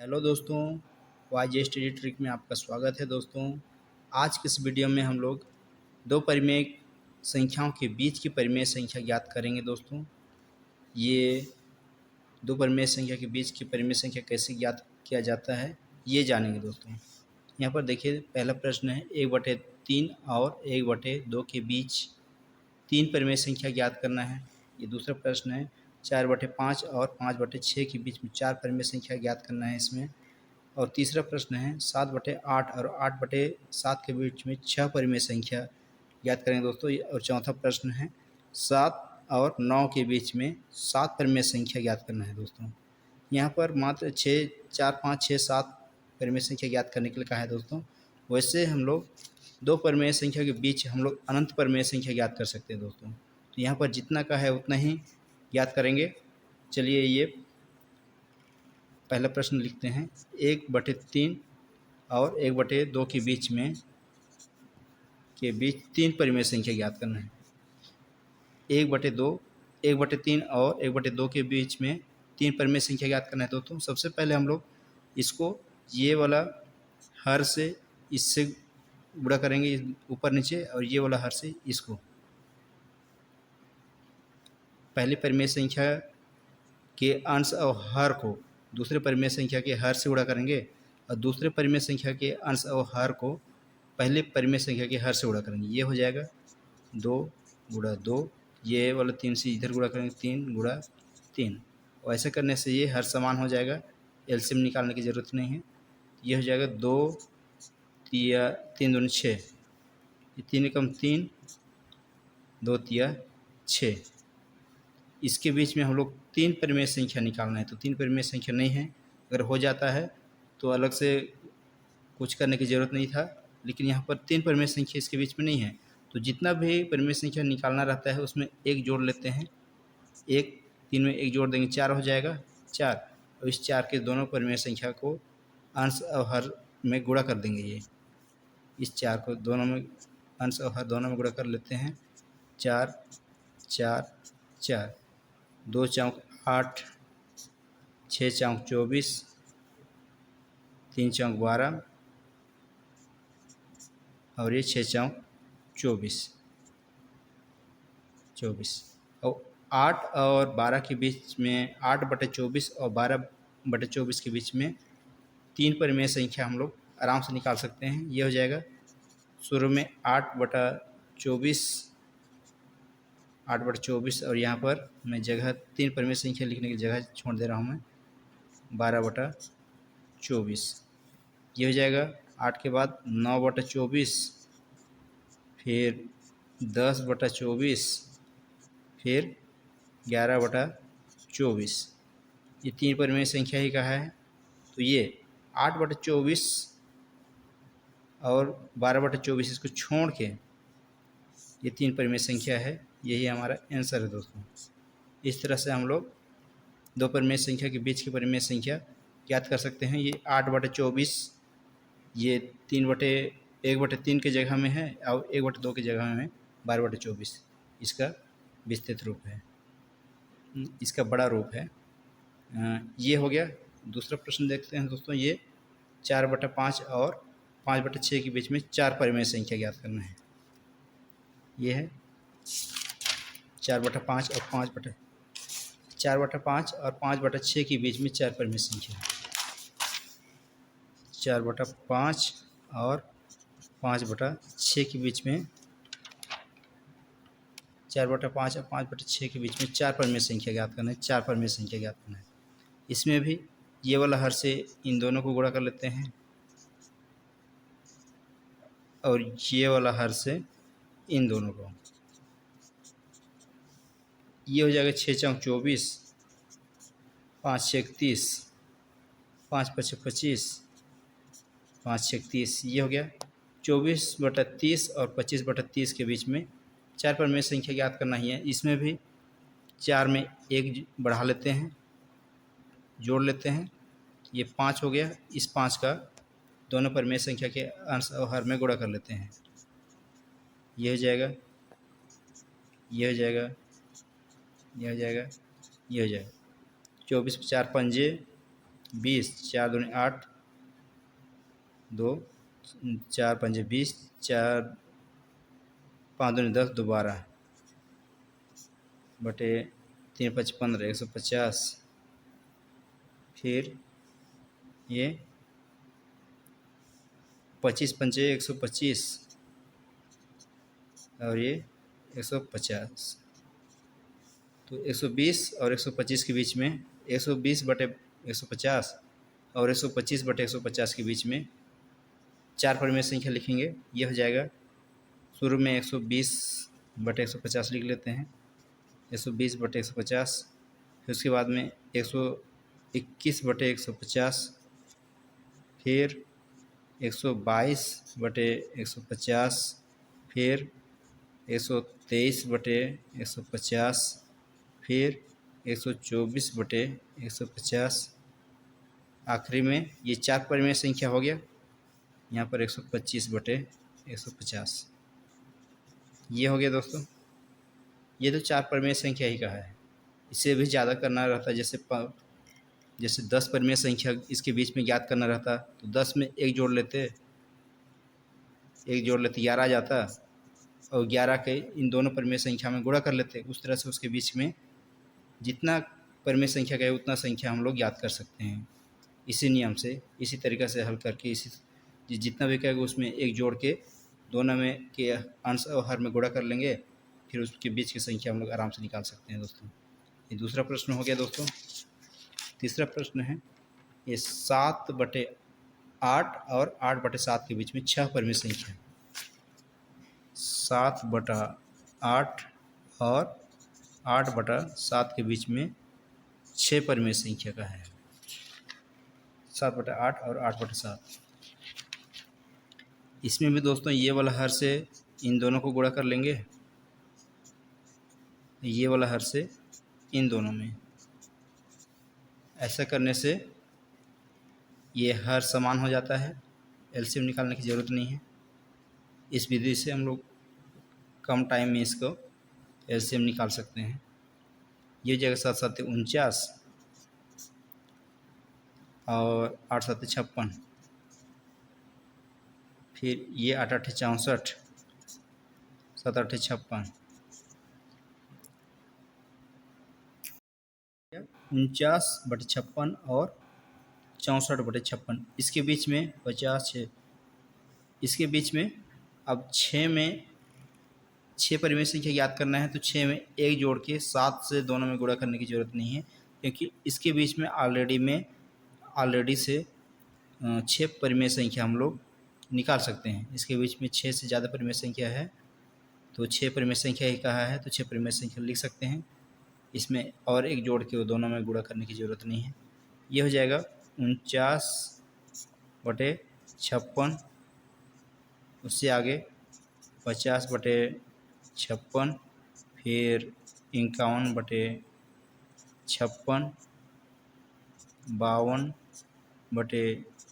Hello दोस्तों, वाईजे study trick में आपका स्वागत है दोस्तों। आज के इस वीडियो में हम लोग दो परिमेय संख्याओं के बीच की परिमेय संख्या ज्ञात करेंगे दोस्तों। ये दो परिमेय संख्या के बीच की परिमेय संख्या कैसे ज्ञात किया जाता है ये जानेंगे दोस्तों। यहाँ पर देखिए, पहला प्रश्न है 1/3 और 1/2 के बीच तीन परिमेय संख्या ज्ञात करना है। ये दूसरा प्रश्न है 4/5 और 5/6 के बीच में चार परिमेय संख्या ज्ञात करना है इसमें। और तीसरा प्रश्न है 7/8 और 8/7 के बीच में छह परिमेय संख्या ज्ञात करेंगे दोस्तों। और चौथा प्रश्न है 7 और 9 के बीच में सात परिमेय संख्या ज्ञात करना है दोस्तों। यहाँ पर मात्र 6, 4, 5, 6, 7 परिमेय संख्या ज्ञात करने के लिए कहा है दोस्तों। वैसे हम लोग दो परिमेय संख्या के बीच हम लोग अनंत परिमेय संख्या ज्ञात कर सकते हैं दोस्तों। तो यहाँ पर जितना का है उतना ही ज्ञात करेंगे। चलिए, ये पहला प्रश्न लिखते हैं 1/3 और 1/2 के बीच तीन परिमेय संख्या ज्ञात करना है। 1/2, 1/3 और 1/2 के बीच में तीन परिमेय संख्या ज्ञात करना है दोस्तों। सबसे पहले हम लोग इसको ये वाला हर से इससे गुणा करेंगे ऊपर नीचे, और ये वाला हर से इसको। पहली परिमेय संख्या के अंश और हर को दूसरे परिमेय संख्या के हर से गुणा करेंगे, और दूसरे परिमेय संख्या के अंश और हर को पहले परिमेय संख्या के हर से गुणा करेंगे। ये हो जाएगा 2 गुणा 2, ये वाला 3 से इधर गुणा करेंगे 3 गुणा 3। और ऐसे करने से ये हर समान हो जाएगा, एलसीएम निकालने की ज़रूरत नहीं है। ये हो जाएगा 2 तिया 3 दूनी 6, ये 3 कम 3, 2 तिया 6। इसके बीच में हम लोग तीन परिमेय संख्या निकालना है, तो तीन परिमेय संख्या नहीं है। अगर हो जाता है तो अलग से कुछ करने की ज़रूरत नहीं था, लेकिन यहाँ पर तीन परिमेय संख्या इसके बीच में नहीं है। तो जितना भी परिमेय संख्या निकालना रहता है उसमें एक जोड़ लेते हैं। एक 3 में एक जोड़ देंगे, 4 हो जाएगा 4। और इस 4 के दोनों परिमेय संख्या को अंश और हर में गुणा कर देंगे। ये इस 4 को दोनों में अंश और हर दोनों में गुणा कर लेते हैं। 4 4 4, 2 चौक 8, 6 चौक 24, 3 चौक 12, और ये 6 चौक 24। और 8 और 12 के बीच में 8/24 और 12/24 के बीच में तीन परिमेय संख्या हम लोग आराम से निकाल सकते हैं। ये हो जाएगा शुरू में 8/24 और यहाँ पर मैं जगह तीन परिमेय संख्या लिखने की जगह छोड़ दे रहा हूँ मैं 12/24। ये हो जाएगा 8 के बाद 9/24, फिर 10/24, फिर 11/24। ये तीन परिमेय संख्या ही कहा है। तो ये 8/24 और 12/24 इसको छोड़ के ये तीन परिमेय संख्या है। यही हमारा आंसर है दोस्तों। इस तरह से हम लोग दो परिमेय संख्या के बीच की परिमेय संख्या ज्ञात कर सकते हैं। ये 8/24 ये 1/3 की जगह में है, और 1/2 की जगह में 12/24 इसका विस्तृत रूप है, इसका बड़ा रूप है। ये हो गया। दूसरा प्रश्न देखते हैं दोस्तों। ये 4/5 और 5/6 के बीच में चार परिमेय संख्या ज्ञात करना है। ये है 4/5 और 5/6 के बीच में चार परिमेय संख्या। 4/5 और 5/6 के बीच में 4/5 और 5/6 के बीच में चार परिमेय संख्या ज्ञात करना है। चार परिमेय संख्या ज्ञात करना है। इसमें भी ये वाला हर से इन दोनों को गुणा कर लेते हैं, और ये वाला हर से इन दोनों को। ये हो जाएगा 6 चौक 24, 5 6 30, 5 5 25, 5 6 30। ये हो गया 24/30 और 25/30 के बीच में चार परिमेय संख्या ज्ञात करना ही है। इसमें भी 4 में एक बढ़ा लेते हैं, जोड़ लेते हैं। ये 5 हो गया। इस 5 का दोनों परिमेय संख्या के अंश और हर में गुणा कर लेते हैं। ये हो जाएगा, ये हो जाएगा, ये हो जाएगा, ये हो जाएगा। 24 4 पंजे 20, 4 दूनी 8, 2 4 पंजे 20, 4 5 दूनी 10, 2 12 बटे 3 5 15, 150। फिर ये 25 पंजे 125 और ये 150। तो 120 और 125 के बीच में 120 बटे 150 और 125 बटे 150 के बीच में 4 परिमेय संख्या लिखेंगे। ये हो जाएगा, शुरू में 120 बटे 150 लिख लेते हैं, 120 बटे 150। फिर उसके बाद में 121 बटे 150, फिर 122 बटे 150, फिर 123 बटे 150, फिर 124 बटे 150। आखिरी में ये 4 परिमेय संख्या हो गया, यहाँ पर 125 बटे 150। ये हो गया दोस्तों। ये तो 4 परिमेय संख्या ही का है। इससे भी ज़्यादा करना रहता, जैसे 10 परिमेय संख्या इसके बीच में ज्ञात करना रहता तो 10 में 1 जोड़ लेते, 11 आ जाता, और 11 के इन दोनों परिमेय संख्या में गुणा कर लेते। उस तरह से उसके बीच में जितना परिमेय संख्या का है उतना संख्या हम लोग याद कर सकते हैं। इसी नियम से, इसी तरीक़ा से हल करके जितना भी कहेगा उसमें 1 जोड़ के दोनों में के अंश और हर में गुणा कर लेंगे, फिर उसके बीच की संख्या हम लोग आराम से निकाल सकते हैं दोस्तों। ये दूसरा प्रश्न हो गया दोस्तों। तीसरा प्रश्न है, ये 7 बटे 8 और 8 बटे 7 के बीच में 6 परिमेय संख्या। 7 बटा 8 और 8 बटा 7 के बीच में 6 परिमेय संख्या का है। 7 बटा 8 और 8 बटा 7। इसमें भी दोस्तों ये वाला हर से इन दोनों को गुणा कर लेंगे, ये वाला हर से इन दोनों में। ऐसा करने से ये हर समान हो जाता है, एलसीएम निकालने की ज़रूरत नहीं है। इस विधि से हम लोग कम टाइम में इसको एलसीएम निकाल सकते हैं। ये जगह 7 7 49 और 8 7 56, फिर ये 8 8 64, 7 8 56, 49 बटे 56 और 64 बटे 56। इसके बीच में 50 6, इसके बीच में अब 6 परिमेय संख्या याद करना है तो 6 में 1 जोड़ के 7 से दोनों में गुणा करने की ज़रूरत नहीं है, क्योंकि इसके बीच में ऑलरेडी से 6 परिमेय संख्या हम लोग निकाल सकते हैं। इसके बीच में 6 से ज़्यादा परिमेय संख्या है तो 6 परिमेय संख्या ही कहा है तो 6 परिमेय संख्या लिख सकते हैं। इसमें और 1 जोड़ के वो दोनों में गुणा करने की ज़रूरत नहीं है। ये हो जाएगा 49 बटे 56, उससे आगे 50 बटे 56, फिर 51 बटे 56, 52 बटे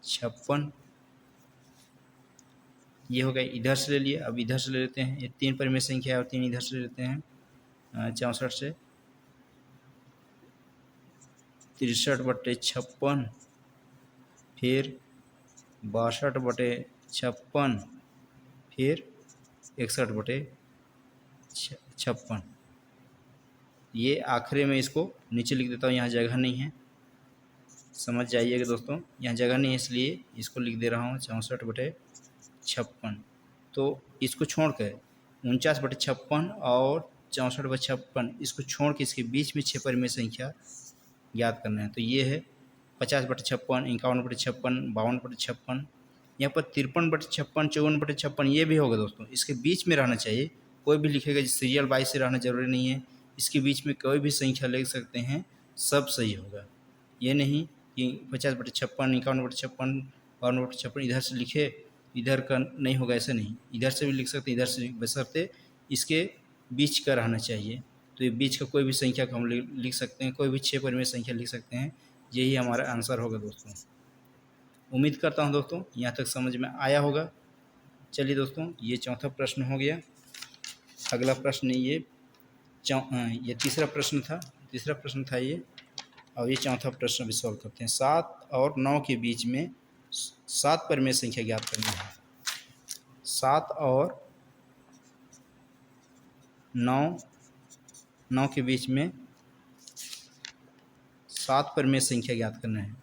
56। ये हो गया, इधर से ले लिए। अब इधर से ले लेते हैं, ये 3 परिमेय संख्या है और 3 इधर से ले लेते हैं। 64 से 63 बटे 56, फिर 62 बटे 56, फिर 61 बटे 56। ये आखिरी में इसको नीचे लिख देता हूँ, यहाँ जगह नहीं है, समझ जाइएगा दोस्तों। यहाँ जगह नहीं है इसलिए इसको लिख दे रहा हूँ 64 बटे 56। तो इसको छोड़ कर 49 बटे 56 और 64 बटे 56, इसको छोड़ के इसके बीच में 6 परिमेय संख्या याद करना है। तो ये है 50 बटे 56, 51 बटे 56, 52 बटे 56, यहाँ पर 53 बटे 56, 54 बटे 56, ये भी होगा दोस्तों। इसके बीच में रहना चाहिए, कोई भी लिखेगा सीरियल वाइज से रहना जरूरी नहीं है। इसके बीच में कोई भी संख्या लिख सकते हैं, सब सही होगा। ये नहीं कि 50 बटे 56, 51 बटे 56, 52 बटे 56 इधर से लिखे, इधर का नहीं होगा, ऐसा नहीं। इधर से भी लिख सकते हैं, इधर से बशर्ते इसके बीच का रहना चाहिए। तो ये बीच का कोई भी संख्या को हम लिख सकते हैं, कोई भी 6 परिमेय संख्या लिख सकते हैं। यही हमारा आंसर होगा दोस्तों। उम्मीद करता हूँ दोस्तों यहाँ तक समझ में आया होगा। चलिए दोस्तों, ये चौथा प्रश्न हो गया। अगला प्रश्न ये तीसरा प्रश्न था ये, और ये चौथा प्रश्न भी सॉल्व करते हैं। 7 और 9 के बीच में 7 परिमेय संख्या ज्ञात करनी है। 7 और 9 के बीच में 7 परिमेय संख्या ज्ञात करना है।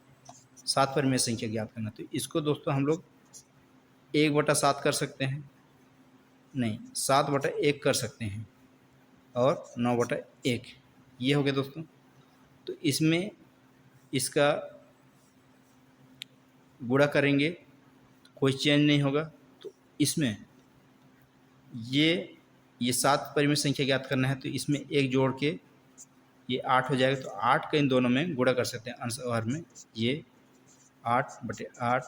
7 परिमेय संख्या ज्ञात करना, तो इसको दोस्तों हम लोग 1/7 कर सकते हैं, नहीं 7/1 कर सकते हैं और 9/1, ये हो गया दोस्तों। तो इसमें इसका गुणा करेंगे कोई चेंज नहीं होगा, तो इसमें ये 7 परिमेय संख्या ज्ञात करना है, तो इसमें 1 जोड़ के ये 8 हो जाएगा। तो 8 का इन दोनों में गुणा कर सकते हैं अंश और हर में, ये 8/8,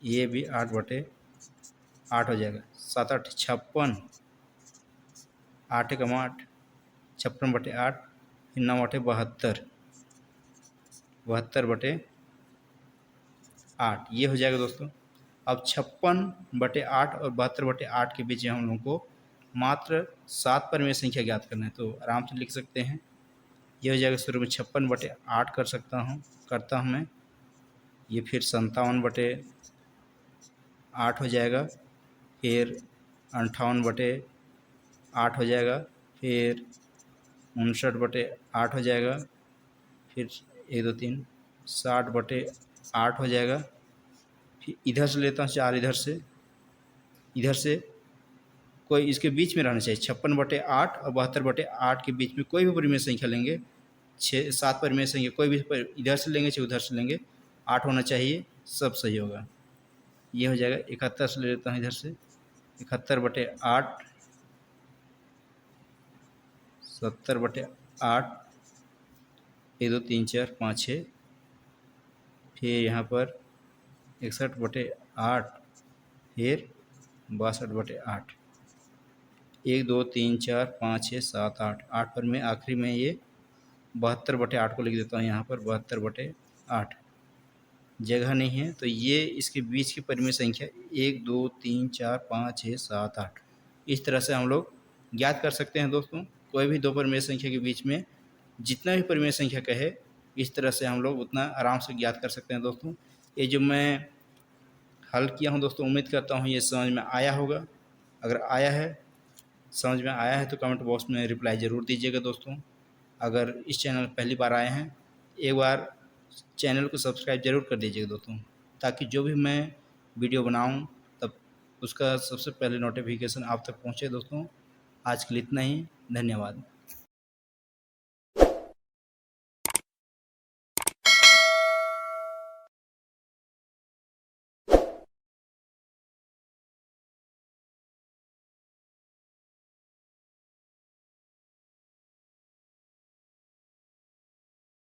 ये भी 8/8 हो जाएगा। 7 8 56, 8 एकम 8, 56/8, फिर 9/72, 72/8, ये हो जाएगा दोस्तों। अब 56/8 और 72/8 के बीच हम लोगों को मात्र 7 परिमेय संख्या ज्ञात करना है, तो आराम से लिख सकते हैं। ये हो जाएगा, शुरू में 56/8 करता हूँ मैं, ये फिर 57/8 हो जाएगा, फिर 58/8 हो जाएगा, फिर 59/8 हो जाएगा, फिर 1 2 3 60/8 हो जाएगा। फिर इधर से लेता हूँ 4, इधर से कोई इसके बीच में रहना चाहिए, 56/8 और 72/8 के बीच में कोई भी परिमेय संख्या लेंगे, 7 परिमेय संख्या कोई भी इधर से लेंगे चाहे उधर से लेंगे, 8 होना चाहिए, सब सही होगा। ये हो जाएगा। 71 से ले लेता हूँ इधर से, 71/8, 70/8, 1 2 3 4 5 6, फिर यहाँ पर 61/8, फिर 62/8, 1 2 3 4 5 6 7 8, 8 पर मैं आखिरी में ये 72/8 को लिख देता हूँ यहाँ पर, 72/8 जगह नहीं है, तो ये इसके बीच की परिमेय संख्या 1 2 3 4 5 6 7 8, इस तरह से हम लोग ज्ञात कर सकते हैं दोस्तों। कोई भी दो परिमेय संख्या के बीच में जितना भी परिमेय संख्या कहे, इस तरह से हम लोग उतना आराम से ज्ञात कर सकते हैं दोस्तों। ये जो मैं हल किया हूँ दोस्तों, उम्मीद करता हूँ ये समझ में आया होगा। अगर समझ में आया है तो कमेंट बॉक्स में रिप्लाई ज़रूर दीजिएगा दोस्तों। अगर इस चैनल पहली बार आए हैं, एक बार चैनल को सब्सक्राइब ज़रूर कर दीजिएगा दोस्तों, ताकि जो भी मैं वीडियो बनाऊं तब उसका सबसे पहले नोटिफिकेशन आप तक पहुंचे दोस्तों। आज के लिए इतना ही, धन्यवाद।